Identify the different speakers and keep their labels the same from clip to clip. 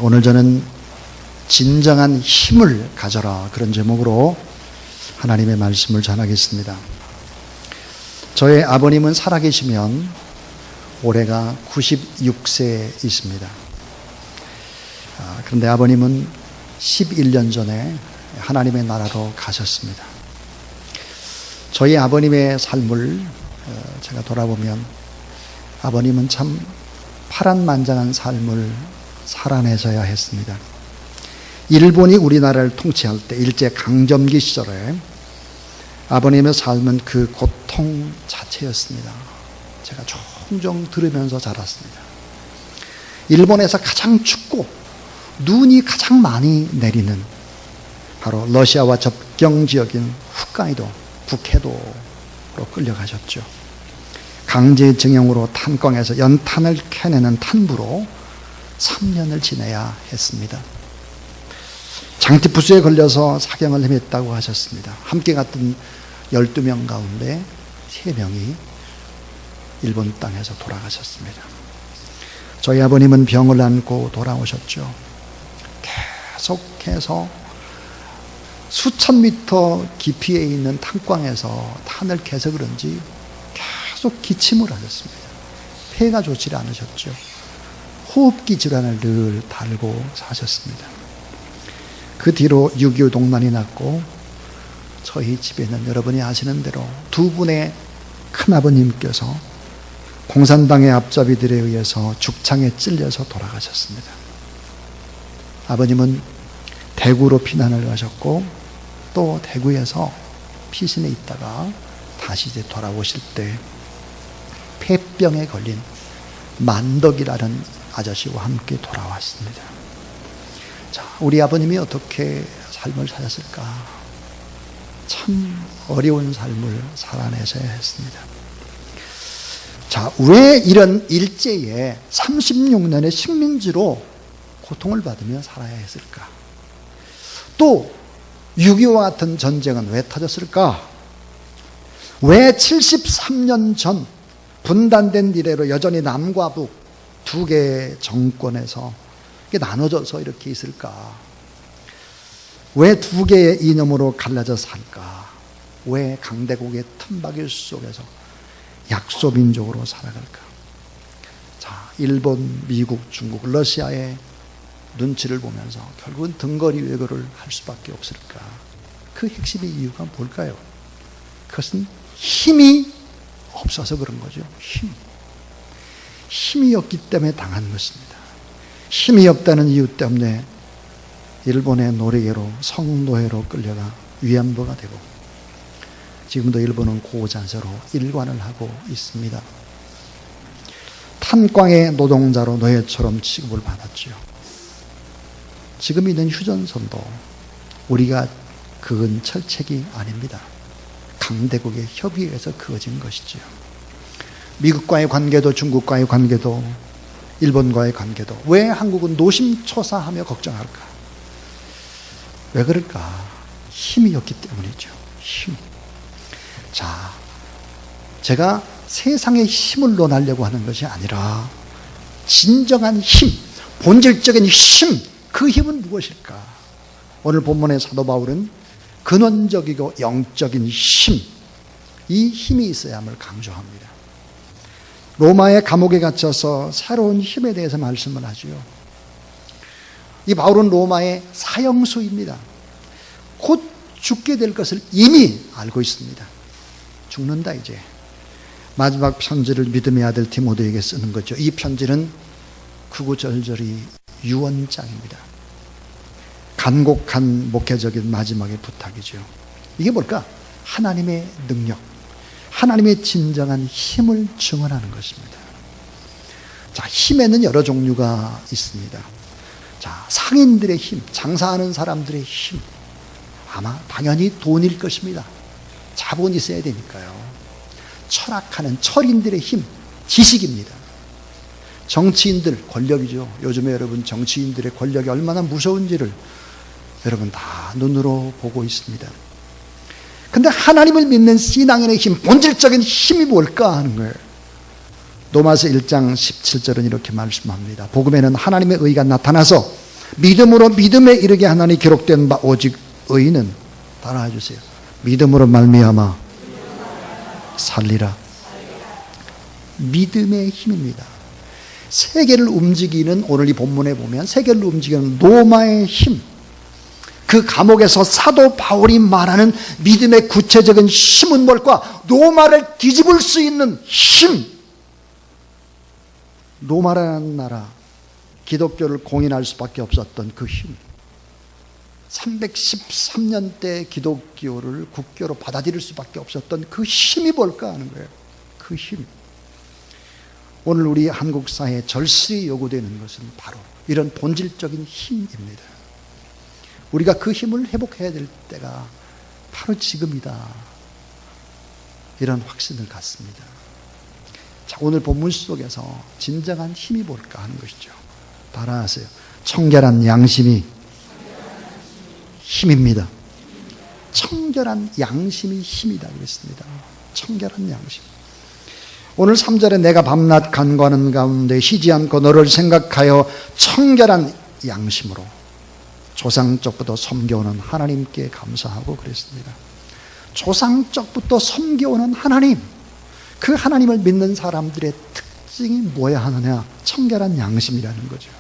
Speaker 1: 오늘 저는 진정한 힘을 가져라, 그런 제목으로 하나님의 말씀을 전하겠습니다. 저의 아버님은 살아계시면 올해가 96세이십니다. 그런데 아버님은 11년 전에 하나님의 나라로 가셨습니다. 저희 아버님의 삶을 제가 돌아보면 아버님은 참 파란만장한 삶을 살아내셔야 했습니다. 일본이 우리나라를 통치할 때 일제강점기 시절에 아버님의 삶은 그 고통 자체였습니다. 제가 종종 들으면서 자랐습니다. 일본에서 가장 춥고 눈이 가장 많이 내리는 바로 러시아와 접경 지역인 홋카이도, 북해도로 끌려가셨죠. 강제징용으로 탄광에서 연탄을 캐내는 탄부로 3년을 지내야 했습니다. 장티푸스에 걸려서 사경을 헤맸다고 하셨습니다. 함께 갔던 12명 가운데 3명이 일본 땅에서 돌아가셨습니다. 저희 아버님은 병을 안고 돌아오셨죠. 계속해서 수천 미터 깊이에 있는 탄광에서 탄을 캐서 그런지 계속 기침을 하셨습니다. 폐가 좋지 않으셨죠. 호흡기 질환을 늘 달고 사셨습니다. 그 뒤로 6.25 동란이 났고 저희 집에는 여러분이 아시는 대로 두 분의 큰아버님께서 공산당의 앞잡이들에 의해서 죽창에 찔려서 돌아가셨습니다. 아버님은 대구로 피난을 가셨고 또 대구에서 피신해 있다가 다시 이제 돌아오실 때 폐병에 걸린 만덕이라는 아저씨와 함께 돌아왔습니다. 자, 우리 아버님이 어떻게 삶을 사셨을까? 참 어려운 삶을 살아내셔야 했습니다. 자, 왜 이런 일제에 36년의 식민지로 고통을 받으며 살아야 했을까? 또 6.25와 같은 전쟁은 왜 터졌을까? 왜 73년 전 분단된 이래로 여전히 남과 북 두 개의 정권에서 나눠져서 이렇게 있을까? 왜 두 개의 이념으로 갈라져 살까? 왜 강대국의 틈바길 속에서 약소민족으로 살아갈까? 자, 일본, 미국, 중국, 러시아의 눈치를 보면서 결국은 등거리 외교를 할 수밖에 없을까? 그 핵심의 이유가 뭘까요? 그것은 힘이 없어서 그런 거죠. 힘이 없기 때문에 당한 것입니다. 힘이 없다는 이유 때문에 일본의 노리개로 성노예로 끌려가 위안부가 되고 지금도 일본은 고잔세로 일관을 하고 있습니다. 탄광의 노동자로 노예처럼 취급을 받았지요. 지금 있는 휴전선도 우리가 그은 철책이 아닙니다. 강대국의 협의에서 그어진 것이지요. 미국과의 관계도 중국과의 관계도 일본과의 관계도 왜 한국은 노심초사하며 걱정할까? 왜 그럴까? 힘이 없기 때문이죠. 힘. 자, 제가 세상의 힘을 논하려고 하는 것이 아니라 진정한 힘, 본질적인 힘, 그 힘은 무엇일까? 오늘 본문의 사도 바울은 근원적이고 영적인 힘, 이 힘이 있어야 함을 강조합니다. 로마의 감옥에 갇혀서 새로운 힘에 대해서 말씀을 하죠. 이 바울은 로마의 사형수입니다. 곧 죽게 될 것을 이미 알고 있습니다. 죽는다 이제. 마지막 편지를 믿음의 아들 디모데에게 쓰는 거죠. 이 편지는 구구절절히 유언장입니다. 간곡한 목회적인 마지막의 부탁이죠. 이게 뭘까? 하나님의 능력, 하나님의 진정한 힘을 증언하는 것입니다. 자, 힘에는 여러 종류가 있습니다. 자, 상인들의 힘, 장사하는 사람들의 힘, 아마 당연히 돈일 것입니다. 자본이 있어야 되니까요. 철학하는 철인들의 힘, 지식입니다. 정치인들, 권력이죠. 요즘에 여러분 정치인들의 권력이 얼마나 무서운지를 여러분 다 눈으로 보고 있습니다. 근데 하나님을 믿는 신앙인의 힘, 본질적인 힘이 뭘까 하는 거예요. 로마서 1장 17절은 이렇게 말씀합니다. 복음에는 하나님의 의가 나타나서 믿음으로 믿음에 이르게 하나니 기록된 바 오직 의인은, 따라해 주세요, 믿음으로 말미암아 살리라. 믿음의 힘입니다. 세계를 움직이는, 오늘 이 본문에 보면 세계를 움직이는 로마의 힘, 그 감옥에서 사도 바울이 말하는 믿음의 구체적인 힘은 뭘까? 로마를 뒤집을 수 있는 힘. 로마라는 나라, 기독교를 공인할 수밖에 없었던 그 힘, 313년대 기독교를 국교로 받아들일 수밖에 없었던 그 힘이 뭘까 하는 거예요. 그 힘. 오늘 우리 한국 사회에 절실히 요구되는 것은 바로 이런 본질적인 힘입니다. 우리가 그 힘을 회복해야 될 때가 바로 지금이다, 이런 확신을 갖습니다. 자, 오늘 본문 속에서 진정한 힘이 뭘까 하는 것이죠. 따라하세요. 청결한 양심이 힘입니다. 청결한 양심이 힘이다 그랬습니다. 청결한 양심. 오늘 3절에 내가 밤낮 간구하는 가운데 쉬지 않고 너를 생각하여 청결한 양심으로 조상적부터 섬겨오는 하나님께 감사하고 그랬습니다. 조상적부터 섬겨오는 하나님, 그 하나님을 믿는 사람들의 특징이 뭐야 하느냐? 청결한 양심이라는 거죠.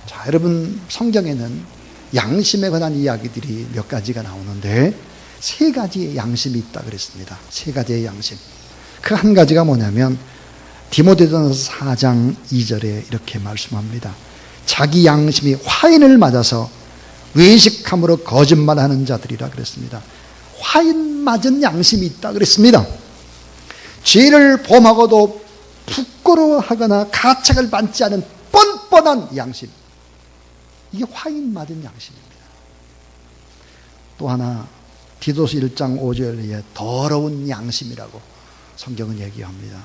Speaker 1: 자, 여러분, 성경에는 양심에 관한 이야기들이 몇 가지가 나오는데 세 가지의 양심이 있다 그랬습니다. 세 가지의 양심. 그 한 가지가 뭐냐면 디모데전서 4장 2절에 이렇게 말씀합니다. 자기 양심이 화인을 맞아서 외식함으로 거짓말하는 자들이라 그랬습니다. 화인 맞은 양심이 있다 그랬습니다. 죄를 범하고도 부끄러워하거나 가책을 받지 않은 뻔뻔한 양심, 이게 화인 맞은 양심입니다. 또 하나 디도서 1장 5절에 더러운 양심이라고 성경은 얘기합니다.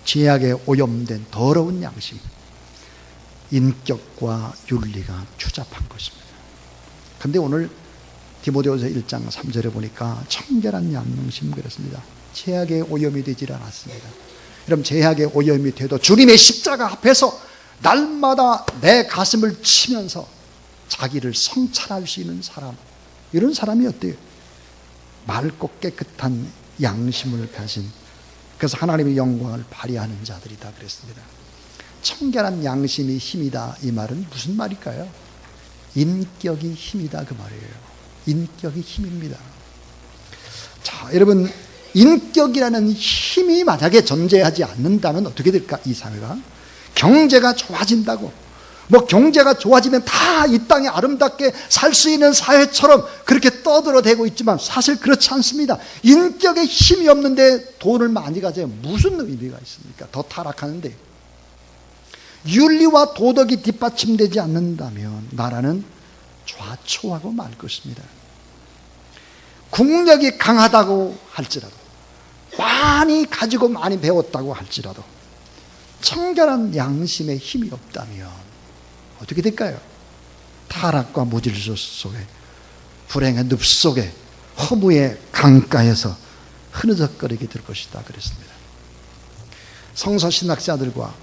Speaker 1: 죄악에 오염된 더러운 양심, 인격과 윤리가 추잡한 것입니다. 그런데 오늘 디모데후서 1장 3절에 보니까 청결한 양심 그랬습니다. 죄악에 오염이 되질 않았습니다. 여러분, 죄악에 오염이 돼도 주님의 십자가 앞에서 날마다 내 가슴을 치면서 자기를 성찰할 수 있는 사람, 이런 사람이 어때요? 맑고 깨끗한 양심을 가진, 그래서 하나님의 영광을 발휘하는 자들이다 그랬습니다. 청결한 양심이 힘이다, 이 말은 무슨 말일까요? 인격이 힘이다, 그 말이에요. 인격이 힘입니다. 자, 여러분, 인격이라는 힘이 만약에 존재하지 않는다면 어떻게 될까? 이 사회가 경제가 좋아진다고, 뭐 경제가 좋아지면 다 이 땅에 아름답게 살 수 있는 사회처럼 그렇게 떠들어대고 있지만 사실 그렇지 않습니다. 인격에 힘이 없는데 돈을 많이 가져야 무슨 의미가 있습니까? 더 타락하는데. 윤리와 도덕이 뒷받침되지 않는다면 나라는 좌초하고 말 것입니다. 국력이 강하다고 할지라도, 많이 가지고 많이 배웠다고 할지라도 청결한 양심에 힘이 없다면 어떻게 될까요? 타락과 무질서 속에, 불행의 늪 속에, 허무의 강가에서 흐느적거리게 될 것이다 그랬습니다. 성서신학자들과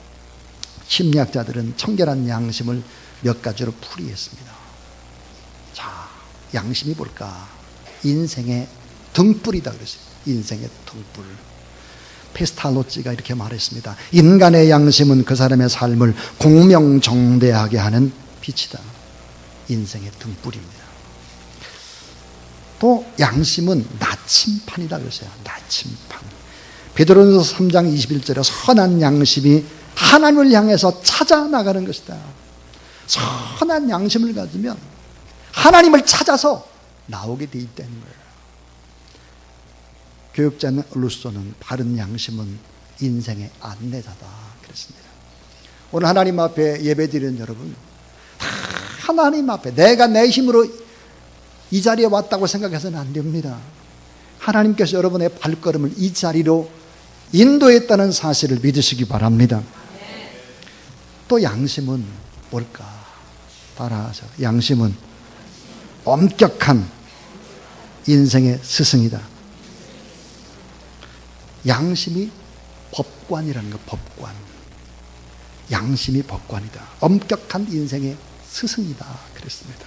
Speaker 1: 심리학자들은 청결한 양심을 몇 가지로 풀이했습니다. 자, 양심이 뭘까? 인생의 등불이다 그랬어요. 인생의 등불. 페스탈로찌가 이렇게 말했습니다. 인간의 양심은 그 사람의 삶을 공명정대하게 하는 빛이다. 인생의 등불입니다. 또 양심은 나침판이다 그랬어요. 나침판. 베드로전서 3장 21절에 선한 양심이 하나님을 향해서 찾아 나가는 것이다. 선한 양심을 가지면 하나님을 찾아서 나오게 돼 있다는 거예요. 교육자 루소는 바른 양심은 인생의 안내자다 그랬습니다. 오늘 하나님 앞에 예배드리는 여러분, 하나님 앞에 내가 내 힘으로 이 자리에 왔다고 생각해서는 안 됩니다. 하나님께서 여러분의 발걸음을 이 자리로 인도했다는 사실을 믿으시기 바랍니다. 또 양심은 뭘까? 따라하세요. 양심은 엄격한 인생의 스승이다. 양심이 법관이라는 거, 법관. 양심이 법관이다. 엄격한 인생의 스승이다 그랬습니다.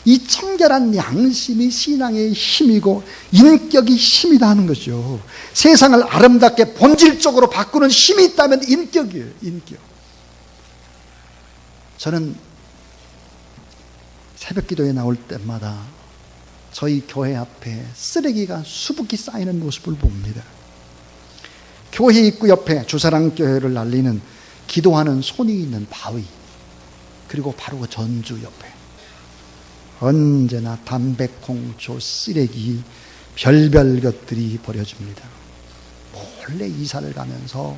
Speaker 1: 이 청결한 양심이 신앙의 힘이고 인격이 힘이다 하는 거죠. 세상을 아름답게 본질적으로 바꾸는 힘이 있다면 인격이에요. 인격. 저는 새벽 기도에 나올 때마다 저희 교회 앞에 쓰레기가 수북히 쌓이는 모습을 봅니다. 교회 입구 옆에 주사랑교회를 날리는 기도하는 손이 있는 바위, 그리고 바로 그 전주 옆에 언제나 담배꽁초, 쓰레기, 별별 것들이 버려집니다. 몰래 이사를 가면서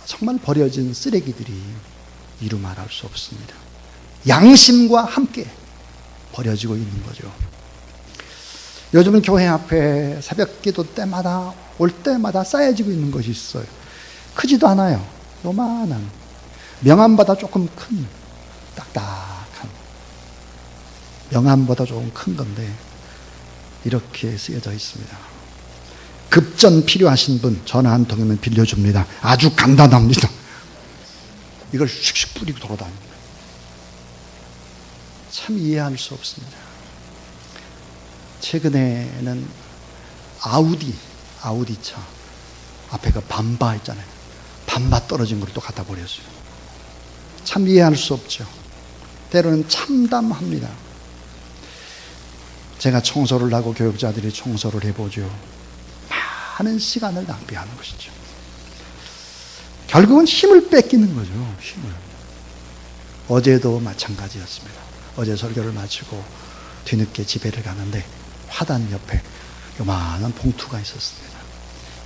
Speaker 1: 정말 버려진 쓰레기들이 이루 말할 수 없습니다. 양심과 함께 버려지고 있는 거죠. 요즘은 교회 앞에 새벽 기도 때마다 올 때마다 쌓여지고 있는 것이 있어요. 크지도 않아요. 요만한, 명암보다 조금 큰, 딱딱한, 명암보다 조금 큰 건데 이렇게 쓰여져 있습니다. 급전 필요하신 분 전화 한 통이면 빌려줍니다. 아주 간단합니다. 이걸 슉슉 뿌리고 돌아다닙니다. 참 이해할 수 없습니다. 최근에는 아우디차 앞에 그 밤바 있잖아요. 밤바 떨어진 걸 또 갖다 버렸어요. 참 이해할 수 없죠. 때로는 참담합니다. 제가 청소를 하고 교육자들이 청소를 해보죠. 많은 시간을 낭비하는 것이죠. 결국은 힘을 뺏기는 거죠. 힘을. 어제도 마찬가지였습니다. 어제 설교를 마치고 뒤늦게 집에를 가는데 화단 옆에 요만한 봉투가 있었습니다.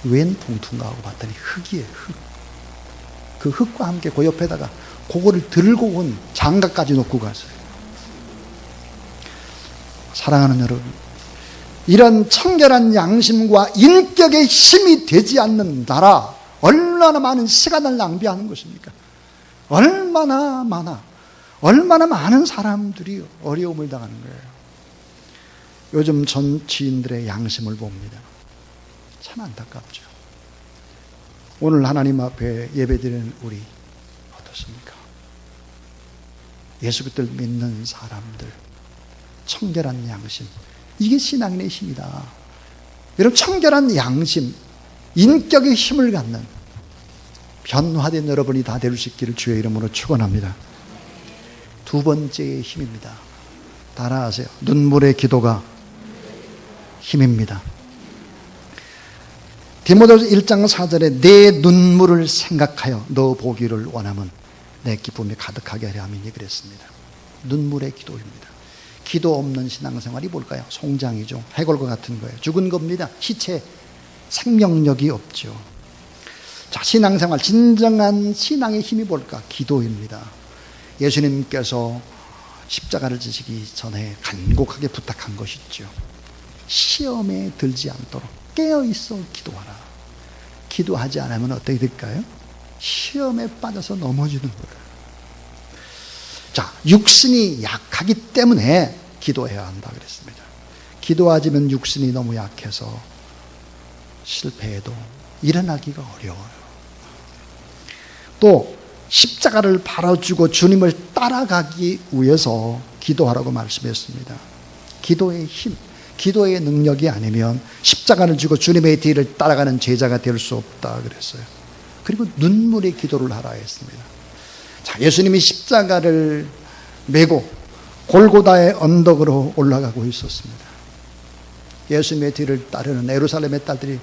Speaker 1: 웬 봉투인가 하고 봤더니 흙이에요. 흙. 그 흙과 함께 그 옆에다가 그거를 들고 온 장갑까지 놓고 갔어요. 사랑하는 여러분, 이런 청결한 양심과 인격의 힘이 되지 않는 나라, 얼마나 많은 시간을 낭비하는 것입니까? 얼마나 많은 사람들이 어려움을 당하는 거예요. 요즘 정치인들의 양심을 봅니다. 참 안타깝죠. 오늘 하나님 앞에 예배드리는 우리 어떻습니까? 예수 그리스도를 믿는 사람들, 청결한 양심, 이게 신앙인의 힘이다. 여러분, 청결한 양심, 인격의 힘을 갖는 변화된 여러분이 다 될 수 있기를 주의 이름으로 축원합니다. 두 번째의 힘입니다. 따라하세요. 눈물의 기도가 힘입니다. 디모데후서 1장 4절에 내 눈물을 생각하여 너 보기를 원하면 내 기쁨이 가득하게 하려 함이니 그랬습니다. 눈물의 기도입니다. 기도 없는 신앙생활이 뭘까요? 송장이죠. 해골과 같은 거예요. 죽은 겁니다. 시체, 생명력이 없죠. 자, 신앙생활, 진정한 신앙의 힘이 뭘까? 기도입니다. 예수님께서 십자가를 지시기 전에 간곡하게 부탁한 것이 있죠. 시험에 들지 않도록 깨어있어 기도하라. 기도하지 않으면 어떻게 될까요? 시험에 빠져서 넘어지는 거예요. 자, 육신이 약하기 때문에 기도해야 한다 그랬습니다. 기도하지만 육신이 너무 약해서 실패해도 일어나기가 어려워요. 또 십자가를 바라주고 주님을 따라가기 위해서 기도하라고 말씀했습니다. 기도의 힘, 기도의 능력이 아니면 십자가를 지고 주님의 뒤를 따라가는 제자가 될 수 없다 그랬어요. 그리고 눈물의 기도를 하라 했습니다. 자, 예수님이 십자가를 메고 골고다의 언덕으로 올라가고 있었습니다. 예수님의 뒤를 따르는 예루살렘의 딸들이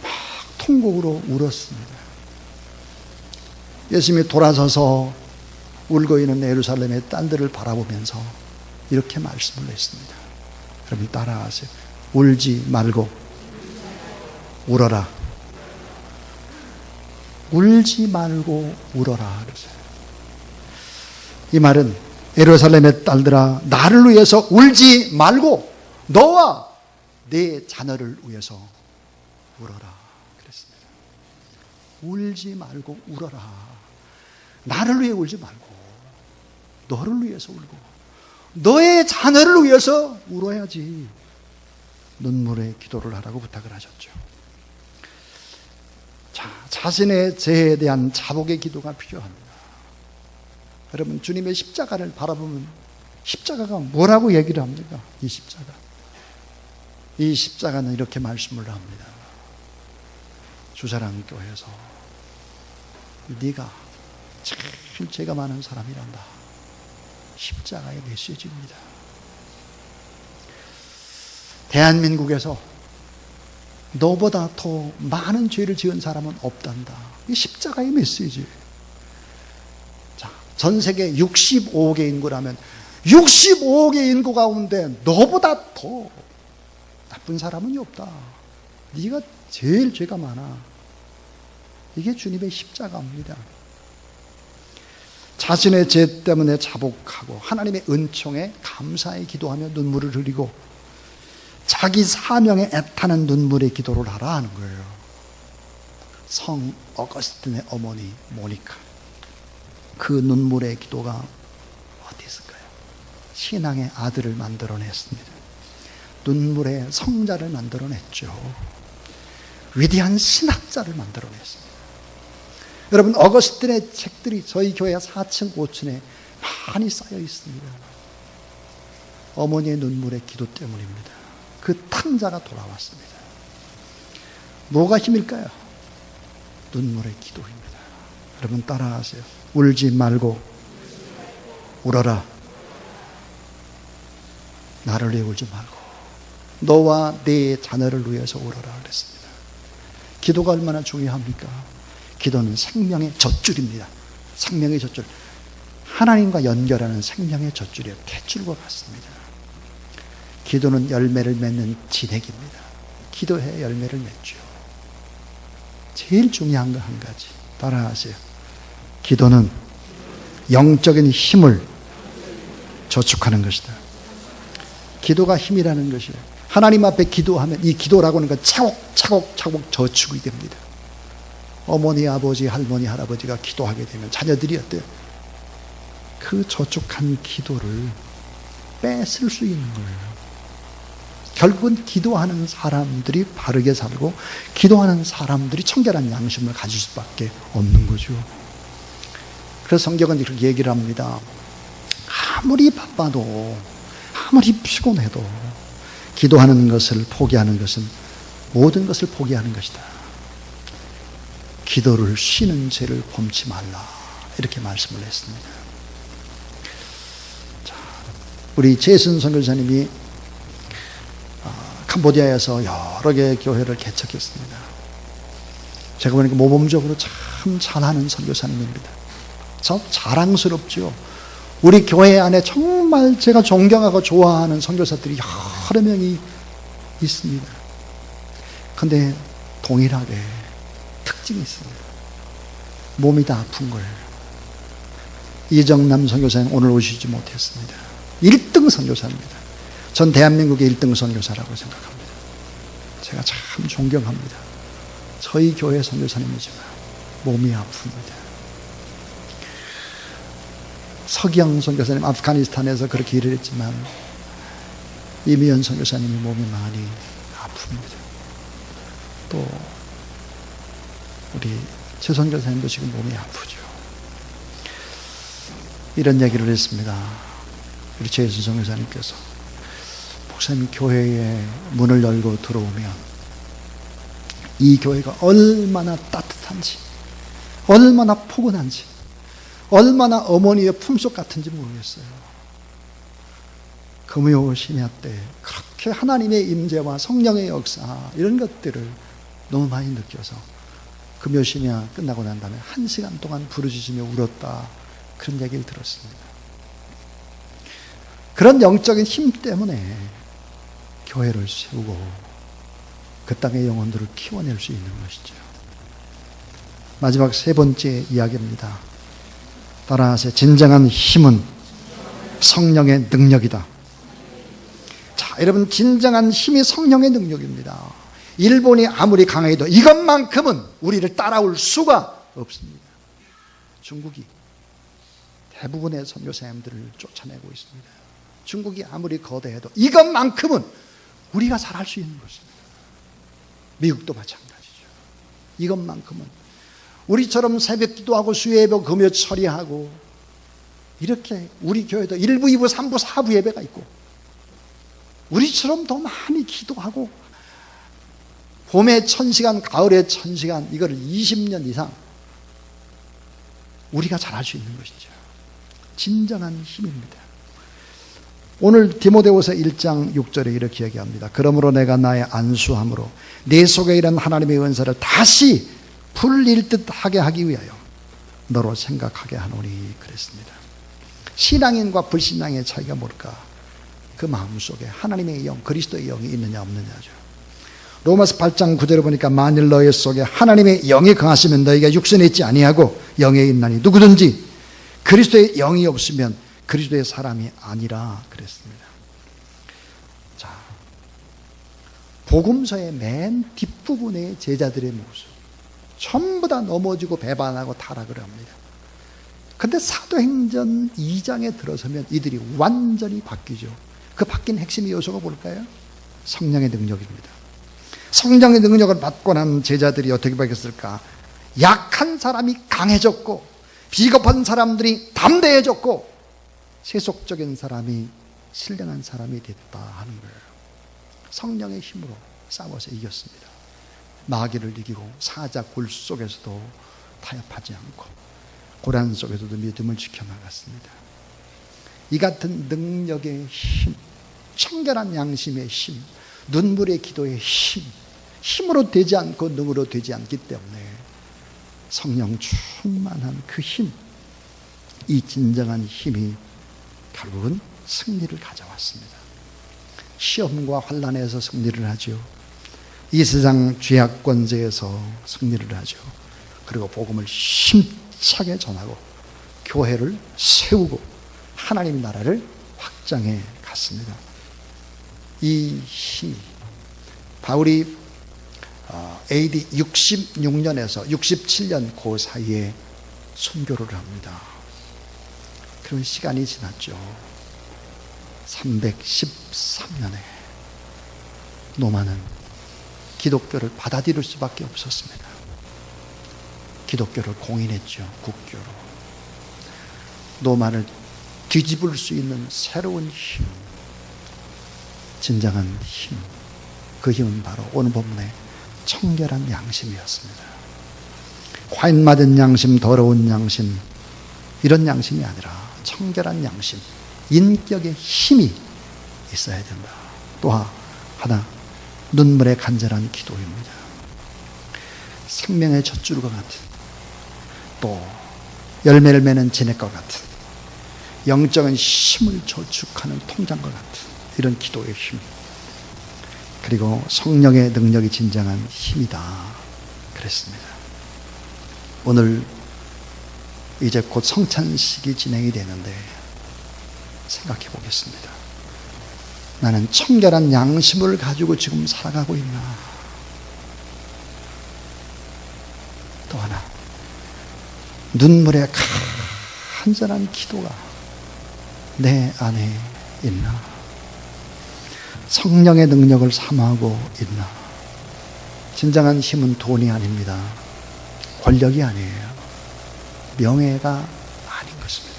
Speaker 1: 막 통곡으로 울었습니다. 예수님이 돌아서서 울고 있는 예루살렘의 딸들을 바라보면서 이렇게 말씀을 했습니다. 여러분 따라하세요. 울지 말고 울어라. 울지 말고 울어라 그러세요. 이 말은 예루살렘의 딸들아, 나를 위해서 울지 말고 너와 내 자녀를 위해서 울어라 그랬습니다. 울지 말고 울어라. 나를 위해 울지 말고 너를 위해서 울고 너의 자녀를 위해서 울어야지. 눈물의 기도를 하라고 부탁을 하셨죠. 자, 자신의 죄에 대한 자복의 기도가 필요합니다. 여러분, 주님의 십자가를 바라보면 십자가가 뭐라고 얘기를 합니까? 이 십자가. 이 십자가는 이렇게 말씀을 합니다. 주사랑교회에서 네가 제일 죄가 많은 사람이란다. 십자가의 메시지입니다. 대한민국에서 너보다 더 많은 죄를 지은 사람은 없단다. 이 십자가의 메시지. 자, 전 세계 65억의 인구라면 65억의 인구 가운데 너보다 더 나쁜 사람은 없다. 네가 제일 죄가 많아. 이게 주님의 십자가입니다. 자신의 죄 때문에 자복하고 하나님의 은총에 감사의 기도하며 눈물을 흘리고 자기 사명에 애타는 눈물의 기도를 하라 하는 거예요. 성 어거스틴의 어머니 모니카, 그 눈물의 기도가 어디 있을까요? 신앙의 아들을 만들어냈습니다. 눈물의 성자를 만들어냈죠. 위대한 신학자를 만들어냈습니다. 여러분, 어거스틴의 책들이 저희 교회 4층 5층에 많이 쌓여 있습니다. 어머니의 눈물의 기도 때문입니다. 그 탕자가 돌아왔습니다. 뭐가 힘일까요? 눈물의 기도입니다. 여러분 따라하세요. 울지 말고 울어라. 나를 위해 울지 말고 너와 네 자녀를 위해서 울어라 그랬습니다. 기도가 얼마나 중요합니까? 기도는 생명의 젖줄입니다. 생명의 젖줄. 하나님과 연결하는 생명의 젖줄이에요. 탯줄과 같습니다. 기도는 열매를 맺는 진액입니다. 기도해 열매를 맺죠. 제일 중요한 거 한 가지 따라하세요. 기도는 영적인 힘을 저축하는 것이다. 기도가 힘이라는 것이에요. 하나님 앞에 기도하면 이 기도라고 하는 건 차곡차곡 저축이 됩니다. 어머니, 아버지, 할머니, 할아버지가 기도하게 되면 자녀들이 어때요? 그 저축한 기도를 뺏을 수 있는 거예요. 결국은 기도하는 사람들이 바르게 살고 기도하는 사람들이 청결한 양심을 가질 수밖에 없는 거죠. 그래서 성경은 이렇게 얘기를 합니다. 아무리 바빠도 아무리 피곤해도 기도하는 것을 포기하는 것은 모든 것을 포기하는 것이다. 기도를 쉬는 죄를 범치 말라. 이렇게 말씀을 했습니다. 자, 우리 제이슨 선교사님이 캄보디아에서 여러 개의 교회를 개척했습니다. 제가 보니까 모범적으로 참 잘하는 선교사님입니다. 참 자랑스럽죠. 우리 교회 안에 정말 제가 존경하고 좋아하는 선교사들이 여러 명이 있습니다. 그런데 동일하게 특징이 있습니다. 몸이 다 아픈 거예요. 이정남 선교사님 오늘 오시지 못했습니다. 1등 선교사입니다. 전 대한민국의 1등 선교사라고 생각합니다. 제가 참 존경합니다. 저희 교회 선교사님이지만 몸이 아픕니다. 서기영 선교사님 아프가니스탄에서 그렇게 일을 했지만 이미연 선교사님이 몸이 많이 아픕니다. 또 우리 최 선교사님도 지금 몸이 아프죠. 이런 얘기를 했습니다. 우리 최혜순 선교사님께서 목사님 교회에 문을 열고 들어오면 이 교회가 얼마나 따뜻한지 얼마나 포근한지 얼마나 어머니의 품속 같은지 모르겠어요. 금요 심야 때 그렇게 하나님의 임재와 성령의 역사 이런 것들을 너무 많이 느껴서 금요 심야 끝나고 난 다음에 1시간 동안 부르짖으며 울었다. 그런 얘기를 들었습니다. 그런 영적인 힘 때문에 교회를 세우고 그 땅의 영혼들을 키워낼 수 있는 것이죠. 마지막 세 번째 이야기입니다. 따라하세요. 진정한 힘은 성령의 능력이다. 자, 여러분, 진정한 힘이 성령의 능력입니다. 일본이 아무리 강해도 이것만큼은 우리를 따라올 수가 없습니다. 중국이 대부분의 선교사님들을 쫓아내고 있습니다. 중국이 아무리 거대해도 이것만큼은 우리가 잘할 수 있는 것입니다. 미국도 마찬가지죠. 이것만큼은 우리처럼 새벽 기도하고 수요예배 금요 처리하고 이렇게 우리 교회도 1부, 2부, 3부, 4부 예배가 있고 우리처럼 더 많이 기도하고 봄에 1000시간, 가을에 1000시간 이거를 20년 이상 우리가 잘할 수 있는 것이죠. 진정한 힘입니다. 오늘 디모데후서 1장 6절에 이렇게 얘기합니다. 그러므로 내가 나의 안수함으로 내 속에 있는 하나님의 은사를 다시 불릴 듯하게 하기 위하여 너로 생각하게 하노니 그랬습니다. 신앙인과 불신앙의 차이가 뭘까? 그 마음속에 하나님의 영, 그리스도의 영이 있느냐 없느냐죠. 로마서 8장 9절에 보니까 만일 너희 속에 하나님의 영이 거하시면 너희가 육신에 있지 아니하고 영에 있나니 누구든지 그리스도의 영이 없으면 그리스도의 사람이 아니라 그랬습니다. 자, 복음서의 맨 뒷부분의 제자들의 모습 전부 다 넘어지고 배반하고 타락을 합니다. 근데 사도행전 2장에 들어서면 이들이 완전히 바뀌죠. 그 바뀐 핵심 요소가 뭘까요? 성령의 능력입니다. 성령의 능력을 받고 난 제자들이 어떻게 바뀌었을까? 약한 사람이 강해졌고 비겁한 사람들이 담대해졌고 세속적인 사람이 신령한 사람이 됐다 하는 거예요. 성령의 힘으로 싸워서 이겼습니다. 마귀를 이기고 사자 굴 속에서도 타협하지 않고 고난 속에서도 믿음을 지켜나갔습니다. 이 같은 능력의 힘, 청결한 양심의 힘, 눈물의 기도의 힘, 힘으로 되지 않고 능으로 되지 않기 때문에 성령 충만한 그 힘, 이 진정한 힘이 결국은 승리를 가져왔습니다. 시험과 환난에서 승리를 하죠. 이 세상 죄악 권세에서 승리를 하죠. 그리고 복음을 힘차게 전하고 교회를 세우고 하나님 나라를 확장해 갔습니다. 이 힘이 바울이 AD 66년에서 67년 그 사이에 선교를 합니다. 그런 시간이 지났죠. 313년에 노마는 기독교를 받아들일 수밖에 없었습니다. 기독교를 공인했죠. 국교로. 노마를 뒤집을 수 있는 새로운 힘, 진정한 힘, 그 힘은 바로 오늘 본문의 청결한 양심이었습니다. 과인 맞은 양심, 더러운 양심, 이런 양심이 아니라 청결한 양심, 인격의 힘이 있어야 된다. 또 하나, 눈물의 간절한 기도입니다. 생명의 젖줄과 같은, 또 열매를 맺는 진액과 같은, 영적인 힘을 저축하는 통장과 같은 이런 기도의 힘, 그리고 성령의 능력이 진정한 힘이다 그랬습니다. 오늘 이제 곧 성찬식이 진행이 되는데 생각해 보겠습니다. 나는 청결한 양심을 가지고 지금 살아가고 있나? 또 하나, 눈물의 간절한 기도가 내 안에 있나? 성령의 능력을 사모하고 있나? 진정한 힘은 돈이 아닙니다. 권력이 아니에요. 명예가 아닌 것입니다.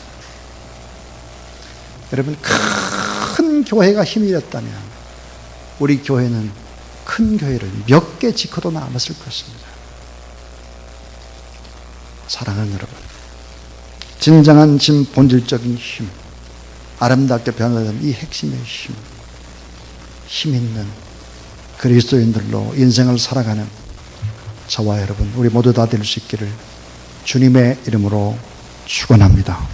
Speaker 1: 여러분, 큰 교회가 힘이 됐다면 우리 교회는 큰 교회를 몇 개 지켜도 남았을 것입니다. 사랑하는 여러분, 진정한 본질적인 힘, 아름답게 변화된 이 핵심의 힘 있는 그리스도인들로 인생을 살아가는 저와 여러분, 우리 모두 다 될 수 있기를 주님의 이름으로 축원합니다.